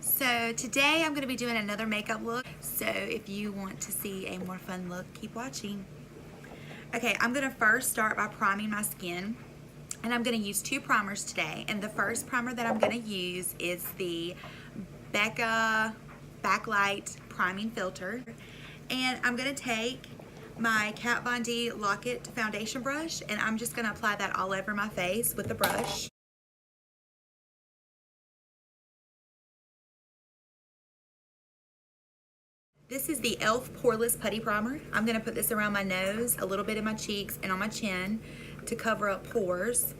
So today I'm going to be doing another makeup look. So if you want to see a more fun look, keep watching. Okay, I'm going to first start by priming my skin. And I'm going to use two primers today. And the first primer that I'm going to use is the Becca Backlight Priming Filter. And I'm going to take my Kat Von D Lock-It foundation brush and I'm just going to apply that all over my face with the brush. This is the e.l.f. Poreless Putty Primer. I'm going to put this around my nose, a little bit in my cheeks, and on my chin to cover up pores.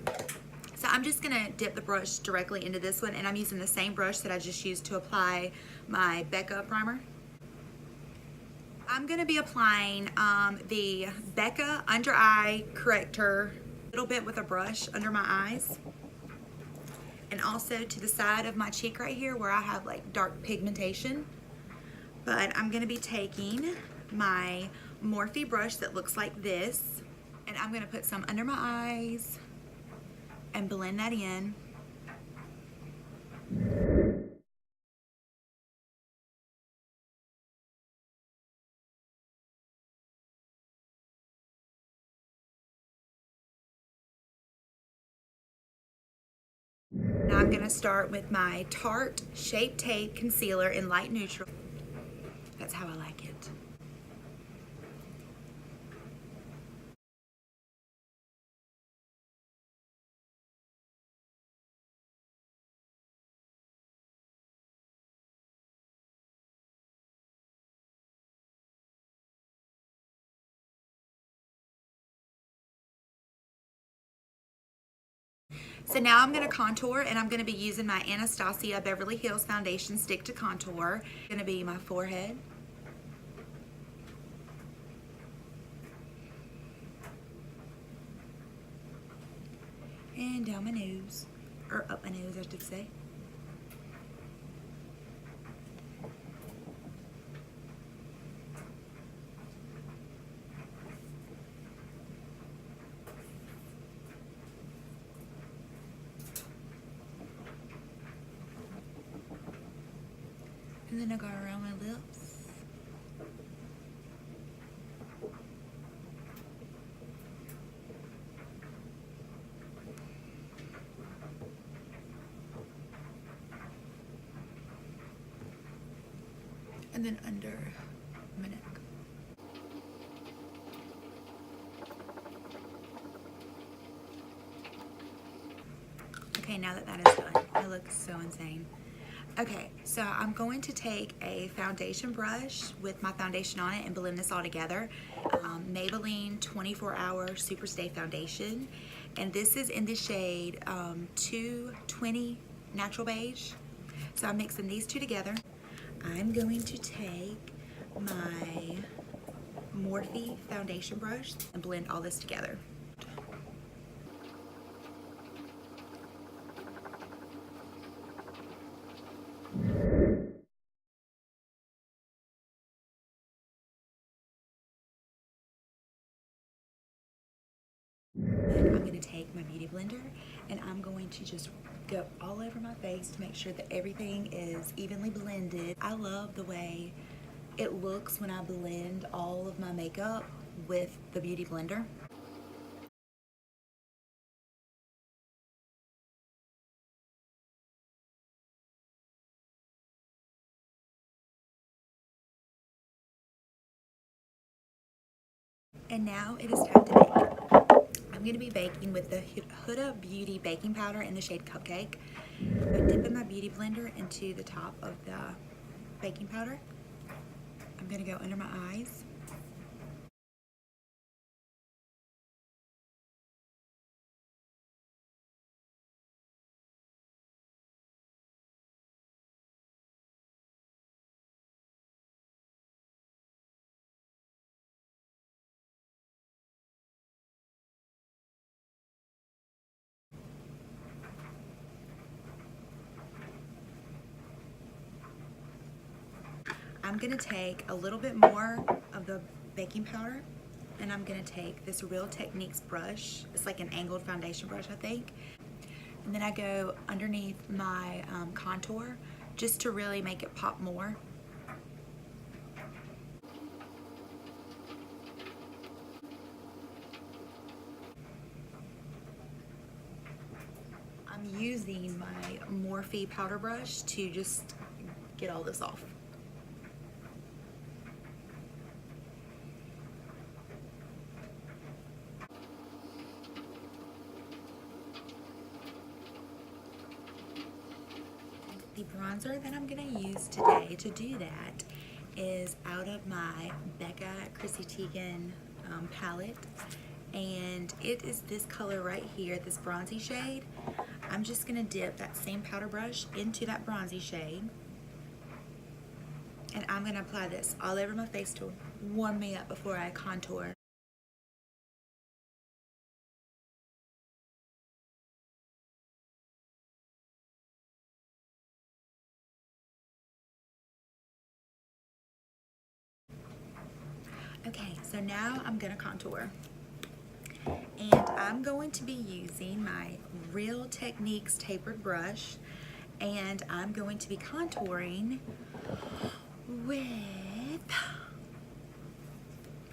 So I'm just going to dip the brush directly into this one, and I'm using the same brush that I just used to apply my Becca primer. I'm going to be applying the Becca Under Eye Corrector a little bit with a brush under my eyes. And also to the side of my cheek right here where I have like dark pigmentation. But I'm going to be taking my Morphe brush that looks like this, and I'm going to put some under my eyes and blend that in. Now I'm going to start with my Tarte Shape Tape Concealer in light neutral. That's how I like it. So now I'm going to contour, and I'm going to be using my Anastasia Beverly Hills Foundation Stick to Contour. It's going to be my forehead. And down my nose, or up my nose I should say. And then I go around my lips. And then under my neck. Okay, now that is done, I look so insane. Okay, so I'm going to take a foundation brush with my foundation on it and blend this all together. Maybelline 24-Hour Superstay Foundation. And this is in the shade 220 Natural Beige. So I'm mixing these two together. I'm going to take my Morphe foundation brush and blend all this together. And I'm going to take my beauty blender and I'm going to just go all over my face to make sure that everything is evenly blended. I love the way it looks when I blend all of my makeup with the beauty blender. And now it is time to bake. I'm going to be baking with the Huda Beauty baking powder in the shade Cupcake. I'm dipping my beauty blender into the top of the baking powder. I'm going to go under my eyes. I'm going to take a little bit more of the baking powder and I'm going to take this Real Techniques brush. It's like an angled foundation brush, I think. And then I go underneath my contour just to really make it pop more. I'm using my Morphe powder brush to just get all this off. The bronzer that I'm going to use today to do that is out of my Becca Chrissy Teigen palette, and it is this color right here, this bronzy shade. I'm just going to dip that same powder brush into that bronzy shade, and I'm going to apply this all over my face to warm me up before I contour. Okay, so now I'm gonna contour. And I'm going to be using my Real Techniques tapered brush, and I'm going to be contouring with, I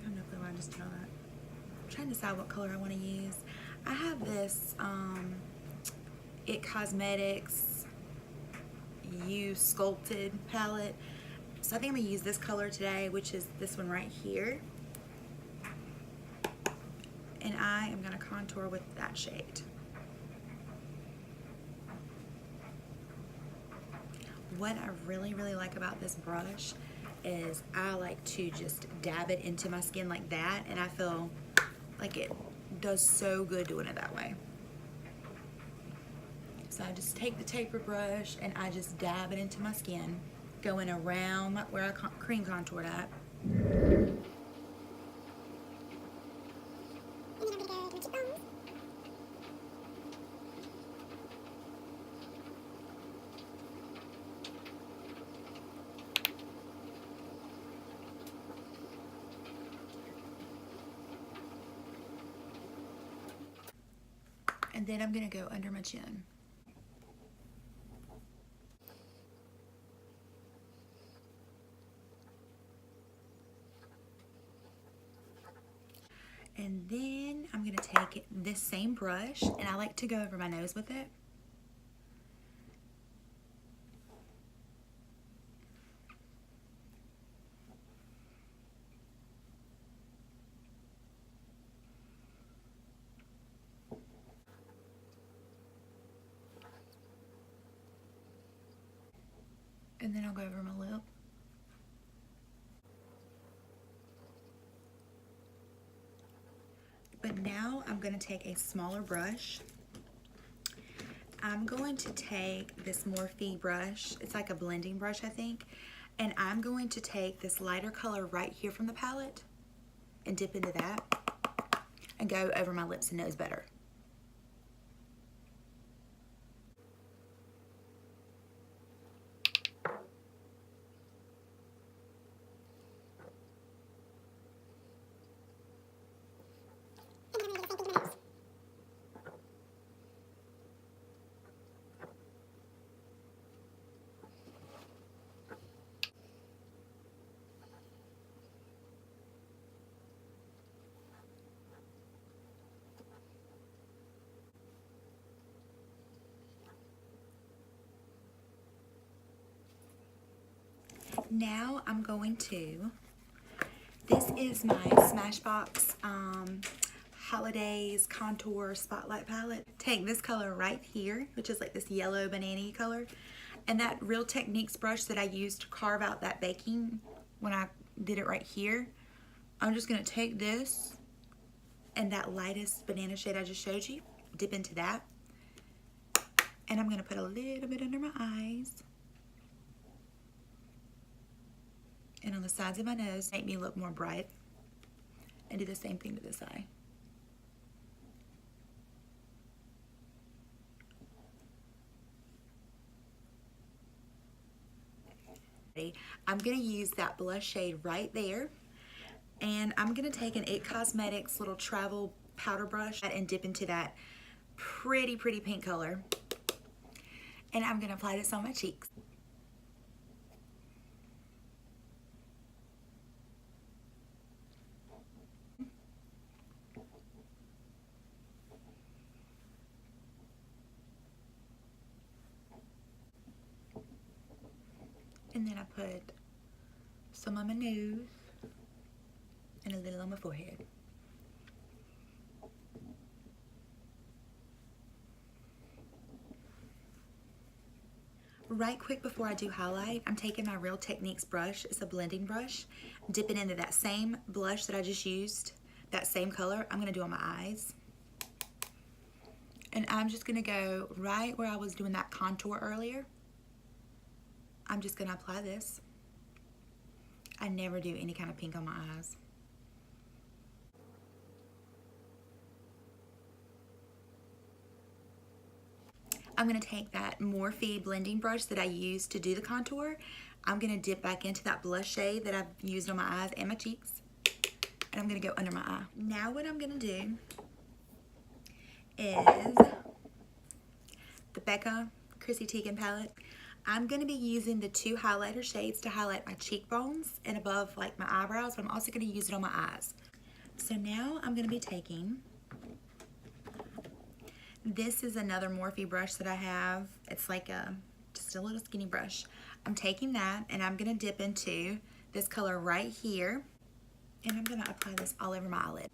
don't know if I just did all that. I'm trying to decide what color I want to use. I have this It Cosmetics You Sculpted palette. So I think I'm gonna use this color today, which is this one right here. And I am gonna contour with that shade. What I really, really like about this brush is I like to just dab it into my skin like that, and I feel like it does so good doing it that way. So I just take the taper brush and I just dab it into my skin, going around where I cream contoured at. And then I'm gonna go under my chin. And then I'm gonna take this same brush, and I like to go over my nose with it. And then I'll go over my lip. But now I'm going to take a smaller brush. I'm going to take this Morphe brush. It's like a blending brush, I think. And I'm going to take this lighter color right here from the palette and dip into that and go over my lips and nose better. Now I'm going to, this is my Smashbox Holidays Contour Spotlight Palette. Take this color right here, which is like this yellow banana color, and that Real Techniques brush that I used to carve out that baking when I did it right here. I'm just gonna take this and that lightest banana shade I just showed you, dip into that, and I'm gonna put a little bit under my eyes and on the sides of my nose, make me look more bright, and do the same thing to this eye. I'm gonna use that blush shade right there, and I'm gonna take an It Cosmetics little travel powder brush and dip into that pretty pink color, and I'm gonna apply this on my cheeks. And then I put some on my nose and a little on my forehead. Right quick before I do highlight, I'm taking my Real Techniques brush. It's a blending brush. Dipping into that same blush that I just used, that same color, I'm gonna do on my eyes. And I'm just gonna go right where I was doing that contour earlier. I'm just gonna apply this. I never do any kind of pink on my eyes. I'm gonna take that Morphe blending brush that I used to do the contour. I'm gonna dip back into that blush shade that I've used on my eyes and my cheeks. And I'm gonna go under my eye. Now what I'm gonna do is the Becca Chrissy Teigen palette. I'm gonna be using the 2 highlighter shades to highlight my cheekbones and above like my eyebrows, but I'm also gonna use it on my eyes. So now I'm gonna be taking, this is another Morphe brush that I have. It's like just a little skinny brush. I'm taking that and I'm gonna dip into this color right here, and I'm gonna apply this all over my eyelid.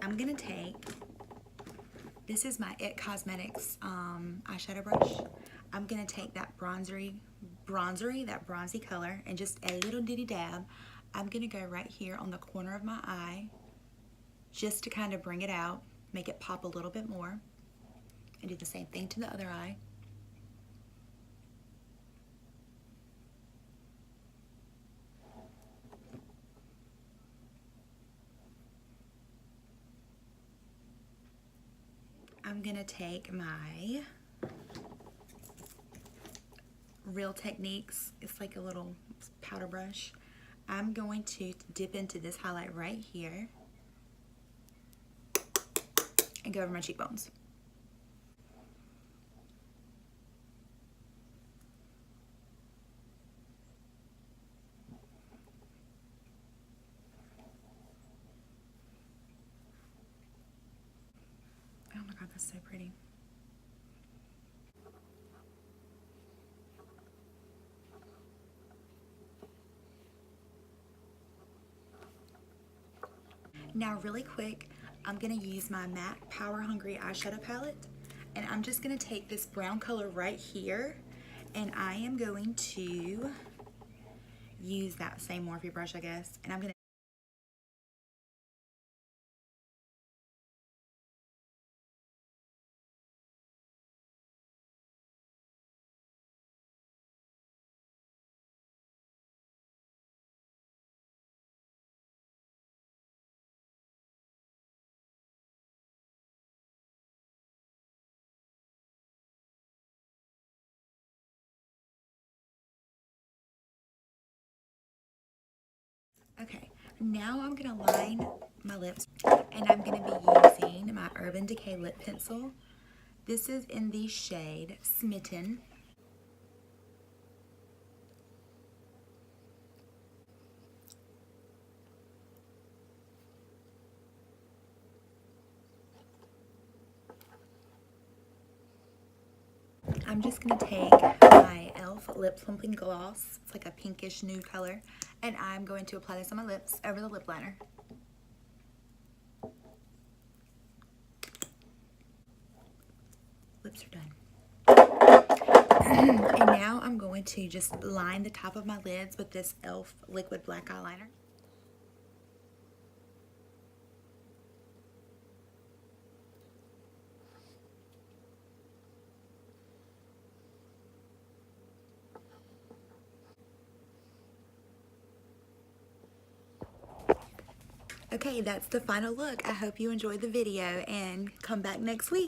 I'm gonna take, this is my IT Cosmetics eyeshadow brush. I'm gonna take that bronzy color, and just a little ditty dab. I'm gonna go right here on the corner of my eye, just to kind of bring it out, make it pop a little bit more, and do the same thing to the other eye. I'm gonna take my Real Techniques, it's like a little powder brush. I'm going to dip into this highlight right here and go over my cheekbones. Oh my God, that's so pretty. Now really quick, I'm gonna use my MAC Power Hungry eyeshadow palette, and I'm just gonna take this brown color right here, and I am going to use that same Morphe brush, I guess, and I'm gonna okay, now I'm gonna line my lips, and I'm gonna be using my Urban Decay lip pencil. This is in the shade Smitten. I'm just gonna take my e.l.f. Lip Plumping Gloss. It's like a pinkish nude color, and I'm going to apply this on my lips over the lip liner. Lips are done. And now I'm going to just line the top of my lids with this e.l.f. liquid black eyeliner. Okay, that's the final look. I hope you enjoyed the video, and come back next week.